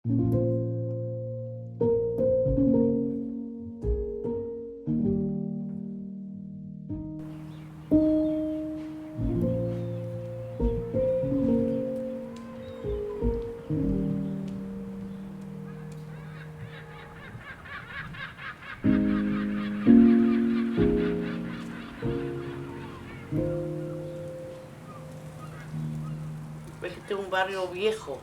Este es un barrio viejo,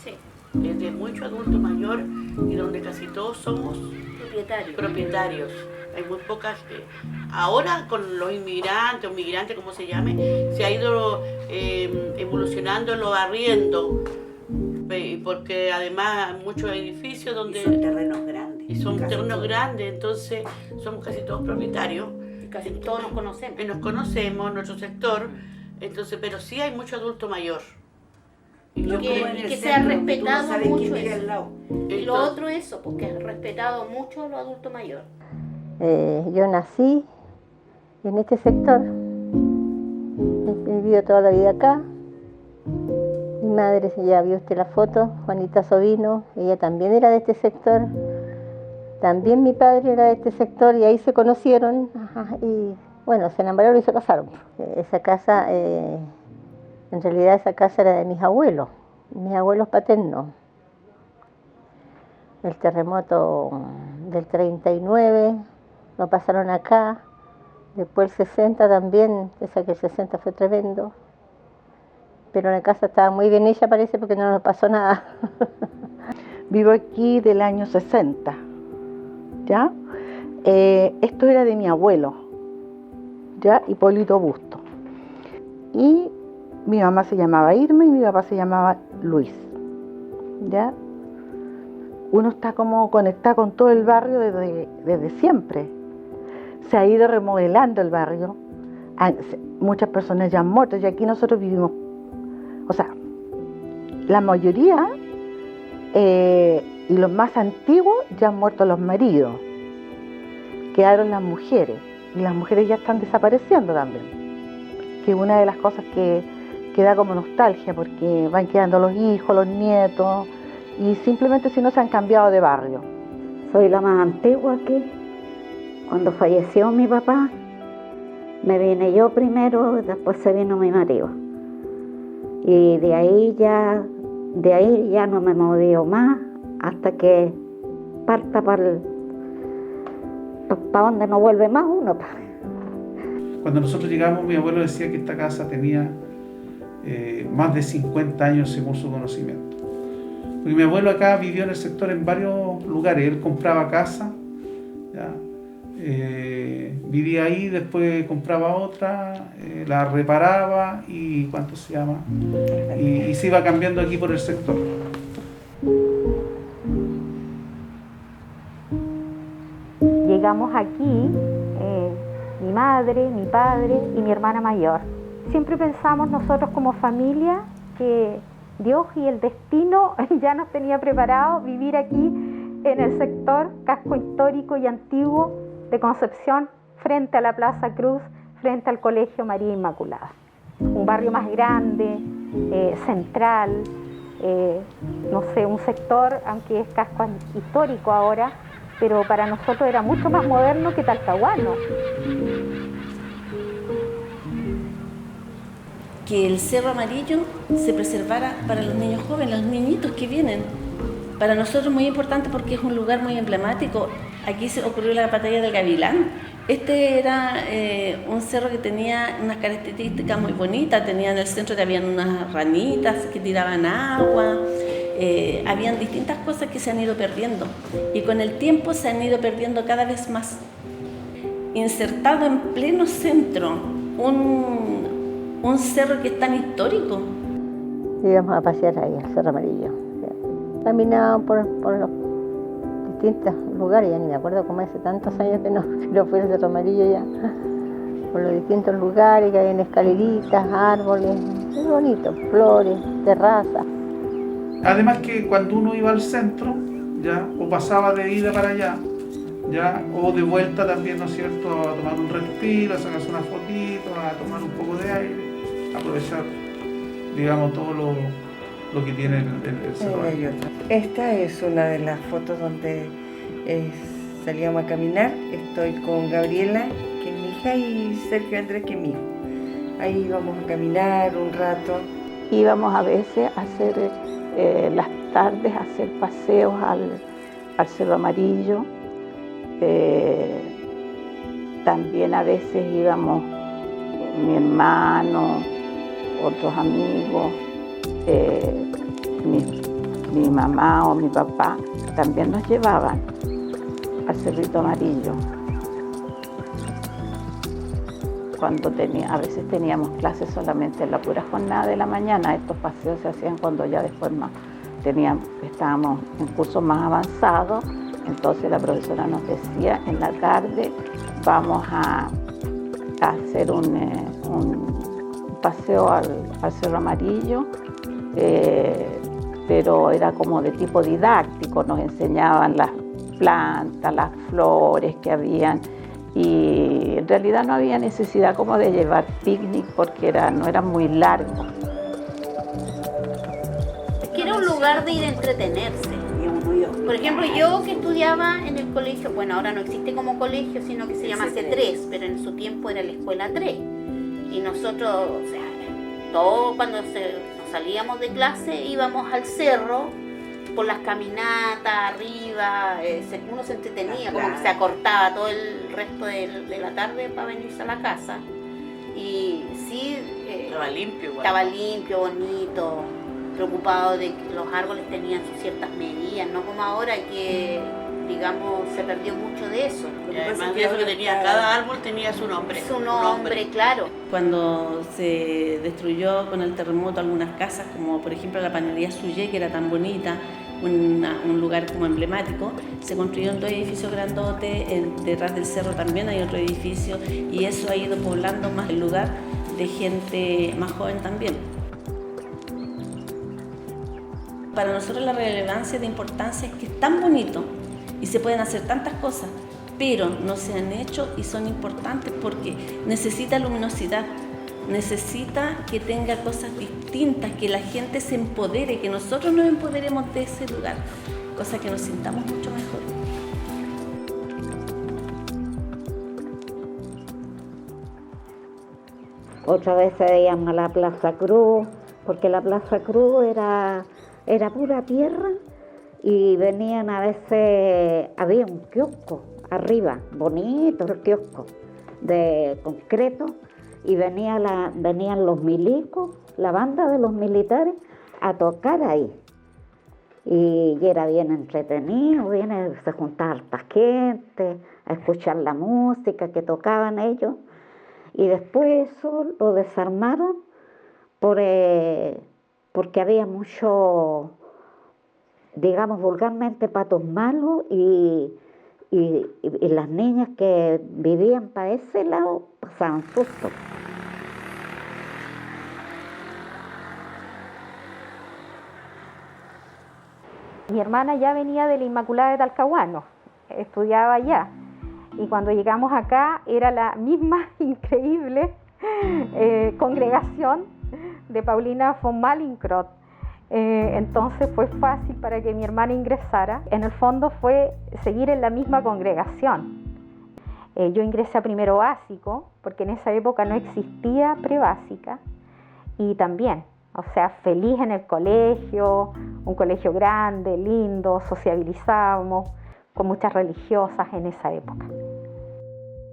Sí. es de mucho adulto mayor y donde casi todos somos propietarios. Hay muy pocas. Ahora con los inmigrantes o migrantes, como se llame, se ha ido evolucionando los arriendos, porque además hay muchos edificios donde... Y son terrenos grandes. Y son terrenos grandes, entonces somos casi todos propietarios. Y casi todos nos conocemos. Nos conocemos, nuestro sector, entonces, pero sí hay mucho adulto mayor. Y que se ha respetado mucho eso. Y lo otro eso, porque ha respetado mucho a los adultos mayores. Yo nací en este sector, he vivido toda la vida acá. Mi madre, ya vio usted la foto, Juanita Sovino, ella también era de este sector. También mi padre era de este sector y ahí se conocieron y bueno, se enamoraron y se casaron. Esa casa, en realidad esa casa era de mis abuelos paternos. El terremoto del 39 lo pasaron acá, después el 60 también, esa que el 60 fue tremendo. Pero la casa estaba muy bien hecha, parece, porque no nos pasó nada. Vivo aquí del año 60, ¿ya? Esto era de mi abuelo, ¿ya? Hipólito Busto. Y mi mamá se llamaba Irma y mi papá se llamaba Luis, ¿ya? Uno está como conectado con todo el barrio desde siempre. Se ha ido remodelando el barrio. Muchas personas ya han muerto y aquí nosotros vivimos. O sea, la mayoría y los más antiguos ya han muerto los maridos. Quedaron las mujeres y las mujeres ya están desapareciendo también. Que es una de las cosas que da como nostalgia porque van quedando los hijos, los nietos y simplemente si no se han cambiado de barrio. Soy la más antigua aquí. Cuando falleció mi papá, me vine yo primero, después se vino mi marido. Y de ahí ya no me moví más hasta que parta para donde no vuelve más uno. Cuando nosotros llegamos, mi abuelo decía que esta casa tenía más de 50 años según su conocimiento. Porque mi abuelo acá vivió en el sector en varios lugares, él compraba casa, ¿ya? Vivía ahí, después compraba otra, la reparaba y ¿cuánto se llama? Y se iba cambiando aquí por el sector. Llegamos aquí, mi madre, mi padre y mi hermana mayor. Siempre pensamos nosotros como familia que Dios y el destino ya nos tenía preparado vivir aquí en el sector casco histórico y antiguo de Concepción, frente a la Plaza Cruz, frente al Colegio María Inmaculada. Un barrio más grande, central, no sé, un sector, aunque es casco histórico ahora, pero para nosotros era mucho más moderno que Talcahuano. Que el Cerro Amarillo se preservara para los niños jóvenes, los niñitos que vienen. Para nosotros es muy importante porque es un lugar muy emblemático. Aquí se ocurrió la batalla del Gavilán. Este era un cerro que tenía unas características muy bonitas. Tenía en el centro habían unas ranitas que tiraban agua. Habían distintas cosas que se han ido perdiendo. Y con el tiempo se han ido perdiendo cada vez más. Insertado en pleno centro, un cerro que es tan histórico. Íbamos a pasear ahí, al Cerro Amarillo. Caminaban por los distintos lugares, ya ni me acuerdo cómo hace tantos años que no fui al Cerro Amarillo ya. Por los distintos lugares, que hay escaleritas, árboles, muy bonito, flores, terrazas. Además que cuando uno iba al centro, ya, o pasaba de ida para allá, ya, o de vuelta también, ¿no es cierto?, a tomar un respiro, a sacarse unas fotitos, a tomar un poco de aire, aprovechar, digamos, todo lo que tiene el Cerro Amarillo. Esta es una de las fotos donde salíamos a caminar. Estoy con Gabriela, que es mi hija, y Sergio Andrés, que es mi hijo. Ahí íbamos a caminar un rato. Íbamos a veces a hacer las tardes, a hacer paseos al Cerro Amarillo. También a veces íbamos mi hermano, otros amigos, mi mamá o mi papá también nos llevaban al Cerrito Amarillo. Cuando a veces teníamos clases solamente en la pura jornada de la mañana. Estos paseos se hacían cuando ya después estábamos en cursos más avanzados. Entonces la profesora nos decía, en la tarde vamos a hacer un paseo al Cerro Amarillo, pero era como de tipo didáctico. Nos enseñaban las plantas, las flores que habían, y en realidad no había necesidad como de llevar picnic porque no era muy largo. Es que era un lugar de ir a entretenerse. Por ejemplo, yo que estudiaba en el colegio, bueno, ahora no existe como colegio, sino que se llama C3, pero en su tiempo era la escuela 3. Y nosotros, o sea, todos cuando nos salíamos de clase íbamos al cerro, por las caminatas arriba, uno se entretenía, como que se acortaba todo el resto de la tarde para venirse a la casa. Y sí, estaba limpio, bonito, preocupado de que los árboles tenían sus ciertas medidas, no como ahora que, digamos, se perdió mucho de eso. Y además de eso que cada árbol tenía su nombre. Su nombre, claro. Cuando se destruyó con el terremoto algunas casas, como por ejemplo la panadería Suyé, que era tan bonita, un lugar como emblemático, se construyeron 2 edificios grandotes, detrás del cerro también hay otro edificio, y eso ha ido poblando más el lugar de gente más joven también. Para nosotros la relevancia de importancia es que es tan bonito y se pueden hacer tantas cosas, pero no se han hecho y son importantes porque necesita luminosidad, necesita que tenga cosas distintas, que la gente se empodere, que nosotros nos empoderemos de ese lugar, cosa que nos sintamos mucho mejor. Otra vez veíamos la Plaza Cruz, porque la Plaza Cruz era pura tierra, y venían a veces, había un kiosco arriba, bonito el kiosco, de concreto, y venían los milicos, la banda de los militares, a tocar ahí. Y era bien entretenido, se juntaba harta gente a escuchar la música que tocaban ellos. Y después eso lo desarmaron porque había mucho, digamos vulgarmente, patos malos, y las niñas que vivían para ese lado pasaban susto. Mi hermana ya venía de la Inmaculada de Talcahuano, estudiaba allá, y cuando llegamos acá era la misma increíble congregación de Paulina von Mallinckrodt. Entonces fue fácil para que mi hermana ingresara. En el fondo fue seguir en la misma congregación. Yo ingresé a primero básico, porque en esa época no existía prebásica, y también, o sea, feliz en el colegio, un colegio grande, lindo, sociabilizábamos con muchas religiosas en esa época.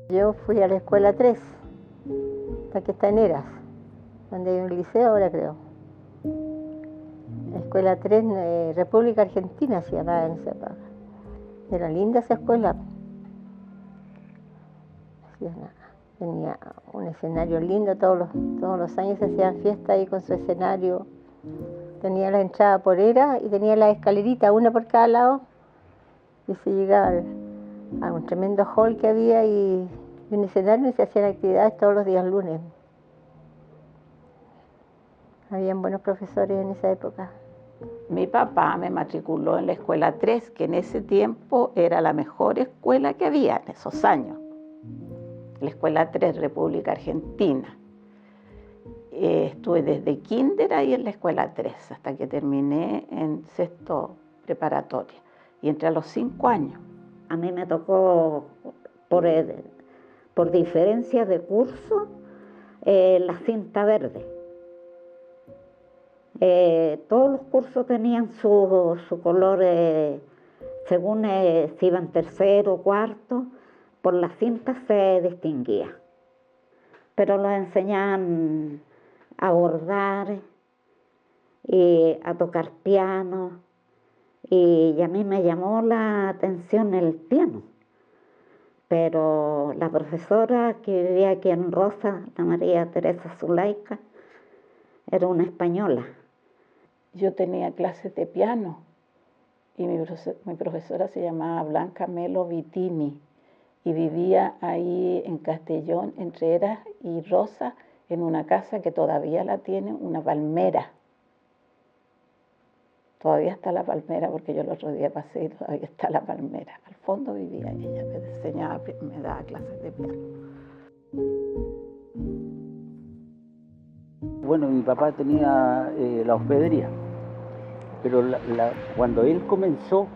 Yo fui a la escuela 3, la que está en Heras, donde hay un liceo ahora, creo. La escuela 3, República Argentina se llamaba en esa época. Era linda esa escuela. Tenía un escenario lindo, todos los años se hacían fiestas ahí con su escenario. Tenía la entrada por Heras y tenía la escalerita, una por cada lado, y se llegaba a un tremendo hall que había y un escenario, y se hacían actividades todos los días lunes. Habían buenos profesores en esa época. Mi papá me matriculó en la escuela 3, que en ese tiempo era la mejor escuela que había en esos años. La escuela 3, República Argentina. Estuve desde kinder ahí en la escuela 3 hasta que terminé en sexto preparatoria y entré a los 5 años. A mí me tocó, por diferencia de curso, la cinta verde. Todos los cursos tenían su color, según si iban tercero o cuarto, por las cintas se distinguía. Pero los enseñaban a bordar y a tocar piano, y a mí me llamó la atención el piano. Pero la profesora que vivía aquí en Rosa, la María Teresa Zulaika, era una española. Yo tenía clases de piano y mi profesora se llamaba Blanca Melo Vitini y vivía ahí en Castellón, entre Eras y Rosa, en una casa que todavía la tiene, una palmera. Todavía está la palmera, porque yo el otro día pasé y todavía está la palmera. Al fondo vivía ella, me enseñaba, me daba clases de piano. Bueno, mi papá tenía la hospedería, pero cuando él comenzó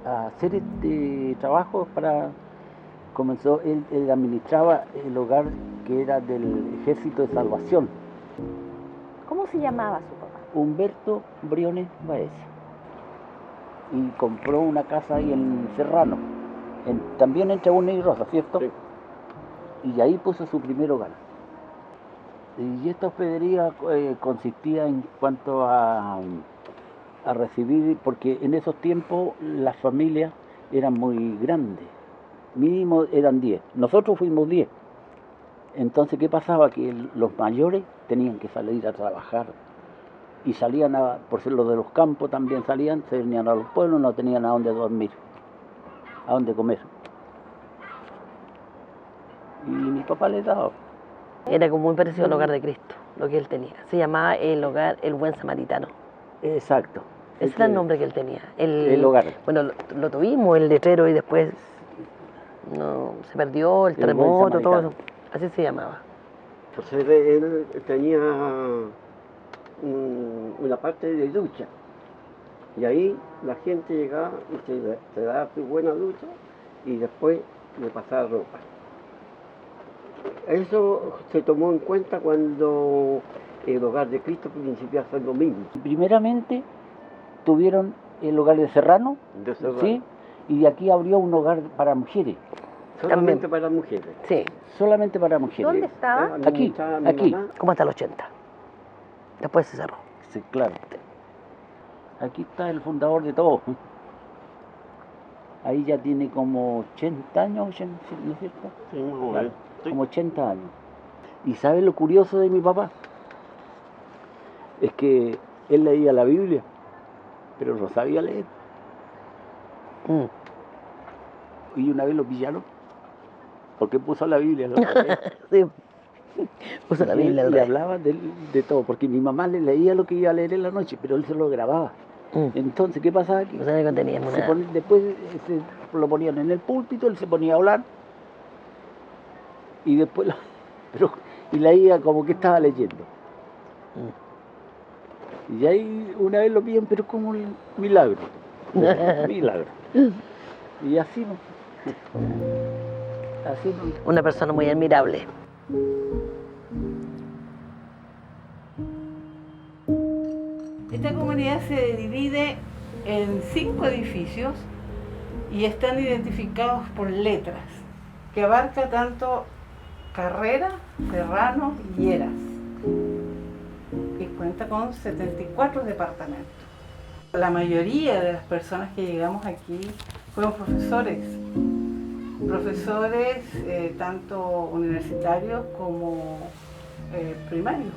a hacer este trabajo él administraba el hogar que era del Ejército de Salvación. ¿Cómo se llamaba su papá? Humberto Briones Baeza. Y compró una casa ahí en Serrano, también entre Una y Rosa, ¿cierto? Sí. Y ahí puso su primer hogar. Y esta hospedería consistía en cuanto a recibir, porque en esos tiempos las familias eran muy grandes, mínimo eran 10, nosotros fuimos 10. Entonces, ¿qué pasaba? Que los mayores tenían que salir a trabajar y salían, por ser los de los campos también salían, se venían a los pueblos, no tenían a dónde dormir, a dónde comer. Y mi papá les daba. Era como muy parecido al Hogar de Cristo, lo que él tenía. Se llamaba el Hogar El Buen Samaritano. Exacto. Ese era el nombre que él tenía. El hogar. Bueno, lo tuvimos, el letrero, y después no, se perdió, el terremoto, todo eso. Así se llamaba. Pues él tenía una parte de ducha. Y ahí la gente llegaba y se daba su buena ducha y después le pasaba ropa. Eso se tomó en cuenta cuando el Hogar de Cristo principió a hacer lo mismo. Primeramente tuvieron el hogar de Serrano, ¿sí? Y de aquí abrió un hogar para mujeres. Solamente para mujeres. Sí. Solamente para mujeres. ¿Dónde estaba? Aquí. Como hasta el 80. Después se cerró. Sí, claro. Aquí está el fundador de todo. Ahí ya tiene como 80 años, ¿no es cierto? Sí, claro, como 80 años. ¿Y sabes lo curioso de mi papá? Es que él leía la Biblia, pero no sabía leer. Y una vez lo pillaron, porque puso la Biblia. Sí, puso la Biblia. Y hablaba de todo, porque mi mamá le leía lo que iba a leer en la noche, pero él se lo grababa. Entonces, ¿qué pasaba aquí? No sabía que teníamos nada. Después lo ponían en el púlpito, él se ponía a hablar, y después y leía como que estaba leyendo. Y ahí una vez lo pillan, pero como un milagro. Milagro. Y así no. Así no. Una persona muy admirable. Esta comunidad se divide en 5 edificios y están identificados por letras, que abarca tanto Carrera, Serrano y Eras. Y cuenta con 74 departamentos. La mayoría de las personas que llegamos aquí fueron profesores tanto universitarios como primarios.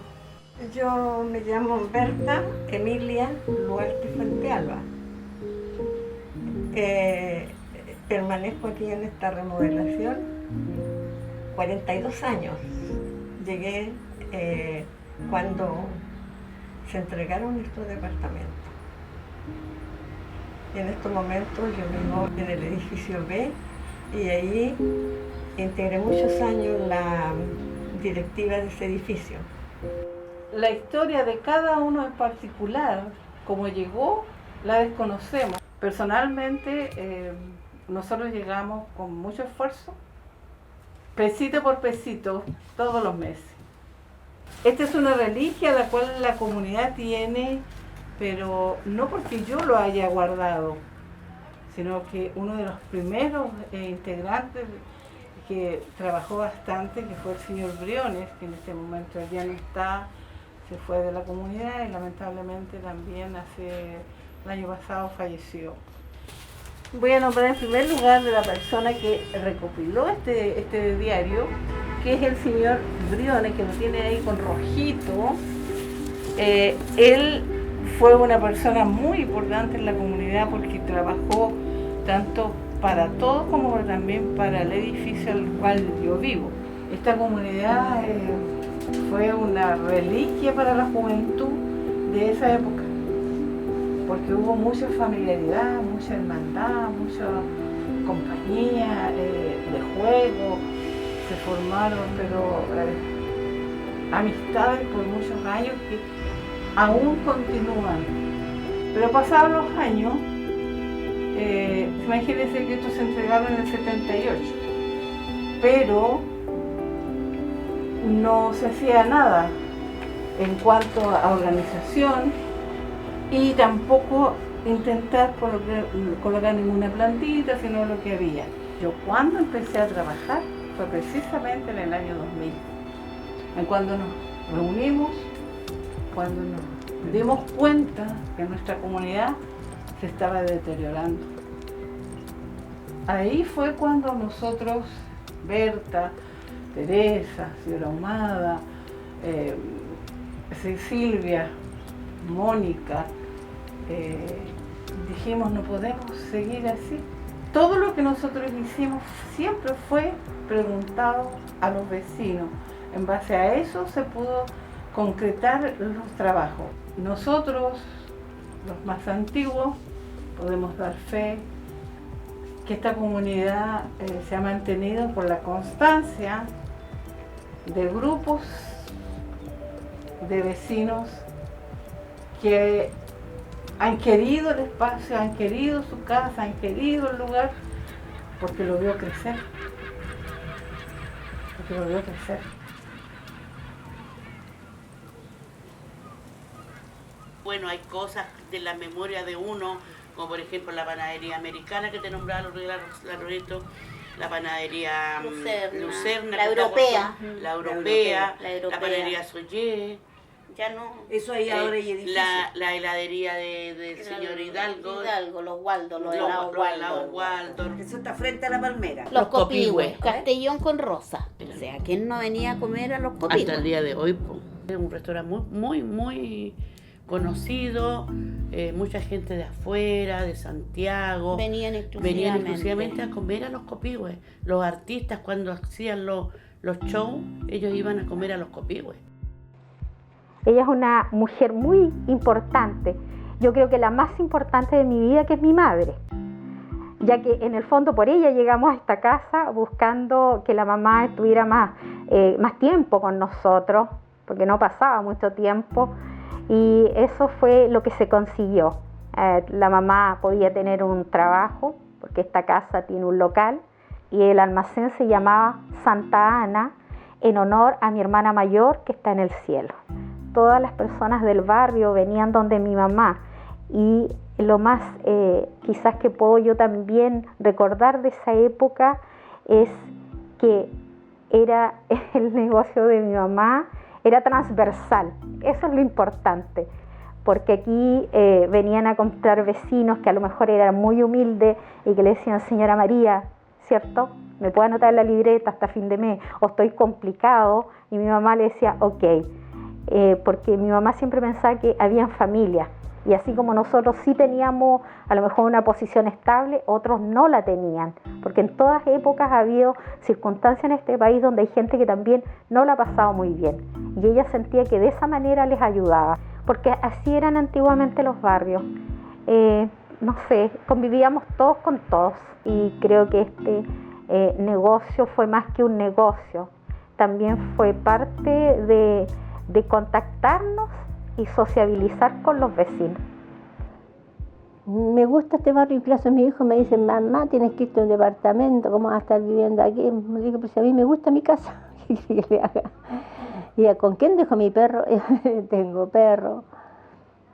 Yo me llamo Berta Emilia Luarte Fuentealba. Permanezco aquí en esta remodelación 42 años. Llegué cuando se entregaron estos departamentos. Y en estos momentos yo vivo en el edificio B y ahí integré muchos años la directiva de ese edificio. La historia de cada uno en particular, como llegó, la desconocemos. Personalmente, nosotros llegamos con mucho esfuerzo, pesito por pesito, todos los meses. Esta es una reliquia la cual la comunidad tiene, pero no porque yo lo haya guardado, sino que uno de los primeros integrantes que trabajó bastante, que fue el señor Briones, que en este momento ya no está, se fue de la comunidad y lamentablemente también el año pasado falleció. Voy a nombrar en primer lugar de la persona que recopiló este diario, que es el señor Briones, que lo tiene ahí con rojito. Él fue una persona muy importante en la comunidad porque trabajó tanto para todos como también para el edificio al cual yo vivo. Esta comunidad fue una reliquia para la juventud de esa época, porque hubo mucha familiaridad, mucha hermandad, mucha compañía de juego, se formaron amistades por muchos años que aún continúan. Pero pasados los años, imagínense que estos se entregaron en el 78, pero no se hacía nada en cuanto a organización y tampoco intentar colocar ninguna plantita, sino lo que había. Yo cuando empecé a trabajar fue precisamente en el año 2000, en cuando nos reunimos, cuando nos dimos cuenta que nuestra comunidad se estaba deteriorando. Ahí fue cuando nosotros, Berta, Teresa, señora Ahumada, Silvia, Mónica, dijimos no podemos seguir así. Todo lo que nosotros hicimos siempre fue preguntado a los vecinos. En base a eso se pudo concretar los trabajos. Nosotros, los más antiguos, podemos dar fe que esta comunidad se ha mantenido por la constancia de grupos de vecinos que han querido el espacio, han querido su casa, han querido el lugar, porque lo vio crecer. Porque lo vio crecer. Bueno, hay cosas de la memoria de uno, como por ejemplo la panadería americana que te nombraba Loreto, la panadería Lucerna, la europea, la panadería Soyé. Ya no. Eso ahí ahora hay edificios. La heladería del señor Hidalgo. Los Waldos, los Waldos. Eso está frente a la palmera. Los Copihue, Castellón con Rosa. O sea, ¿quién no venía a comer a los Copihue? Hasta el día de hoy, es un restaurante muy conocido, mucha gente de afuera, de Santiago. Venían exclusivamente a comer a los Copihue. Los artistas cuando hacían los shows, ellos iban a comer a los Copihue. Ella es una mujer muy importante, yo creo que la más importante de mi vida, que es mi madre, ya que en el fondo por ella llegamos a esta casa buscando que la mamá estuviera más tiempo con nosotros, porque no pasaba mucho tiempo, y eso fue lo que se consiguió. La mamá podía tener un trabajo, porque esta casa tiene un local, y el almacén se llamaba Santa Ana, en honor a mi hermana mayor que está en el cielo. Todas las personas del barrio venían donde mi mamá, y lo más quizás que puedo yo también recordar de esa época es que era el negocio de mi mamá, era transversal. Eso es lo importante, porque aquí venían a comprar vecinos que a lo mejor eran muy humildes y que le decían: señora María, ¿cierto?, ¿me puede anotar en la libreta hasta fin de mes? O estoy complicado. Y mi mamá le decía: ok. Porque mi mamá siempre pensaba que había familias, y así como nosotros sí teníamos a lo mejor una posición estable, otros no la tenían, porque en todas épocas ha habido circunstancias en este país donde hay gente que también no la ha pasado muy bien, y ella sentía que de esa manera les ayudaba, porque así eran antiguamente los barrios. No sé, convivíamos todos con todos, y creo que este negocio fue más que un negocio, también fue parte de de contactarnos y sociabilizar con los vecinos. Me gusta este barrio, incluso mis hijos me dicen, mamá, tienes que irte a un departamento, ¿cómo vas a estar viviendo aquí? Me digo, pero si a mí me gusta mi casa, ¿qué quiere que le haga? Y ¿con quién dejo mi perro? Tengo perro,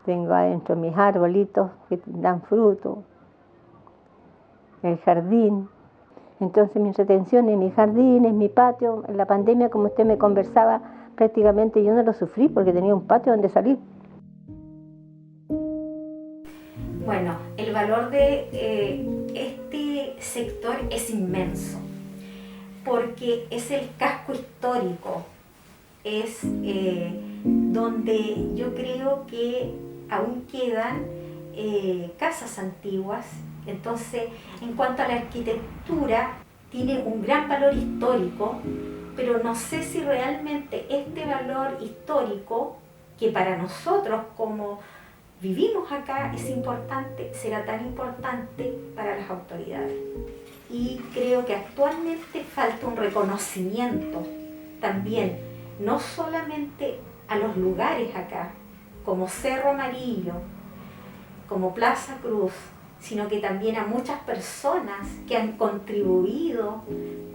tengo adentro mis arbolitos que dan fruto, el jardín. Entonces mi entretención en mi jardín, en mi patio. En la pandemia, como usted me conversaba, prácticamente yo no lo sufrí porque tenía un patio donde salir. Bueno, el valor de este sector es inmenso, porque es el casco histórico, es donde yo creo que aún quedan casas antiguas. Entonces, en cuanto a la arquitectura, tiene un gran valor histórico, pero no sé si realmente este valor histórico, que para nosotros como vivimos acá es importante, será tan importante para las autoridades. Y creo que actualmente falta un reconocimiento también, no solamente a los lugares acá, como Cerro Amarillo, como Plaza Cruz, sino que también a muchas personas que han contribuido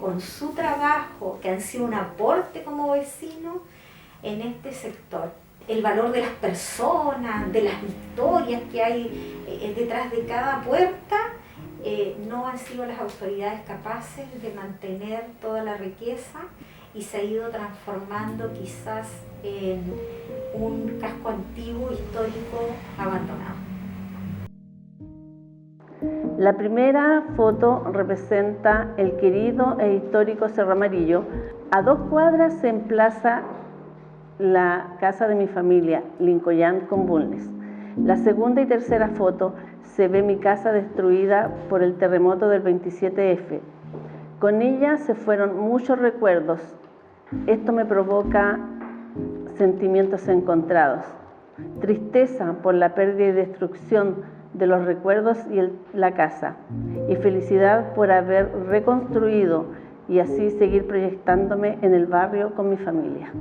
con su trabajo, que han sido un aporte como vecinos en este sector. El valor de las personas, de las historias que hay detrás de cada puerta, no han sido las autoridades capaces de mantener toda la riqueza y se ha ido transformando quizás en un casco antiguo, histórico, abandonado. La primera foto representa el querido e histórico Cerro Amarillo. A 2 cuadras se emplaza la casa de mi familia, Lincoyán con Bulnes. La segunda y tercera foto se ve mi casa destruida por el terremoto del 27F. Con ella se fueron muchos recuerdos. Esto me provoca sentimientos encontrados. Tristeza por la pérdida y destrucción de los recuerdos y la casa, y felicidad por haber reconstruido y así seguir proyectándome en el barrio con mi familia.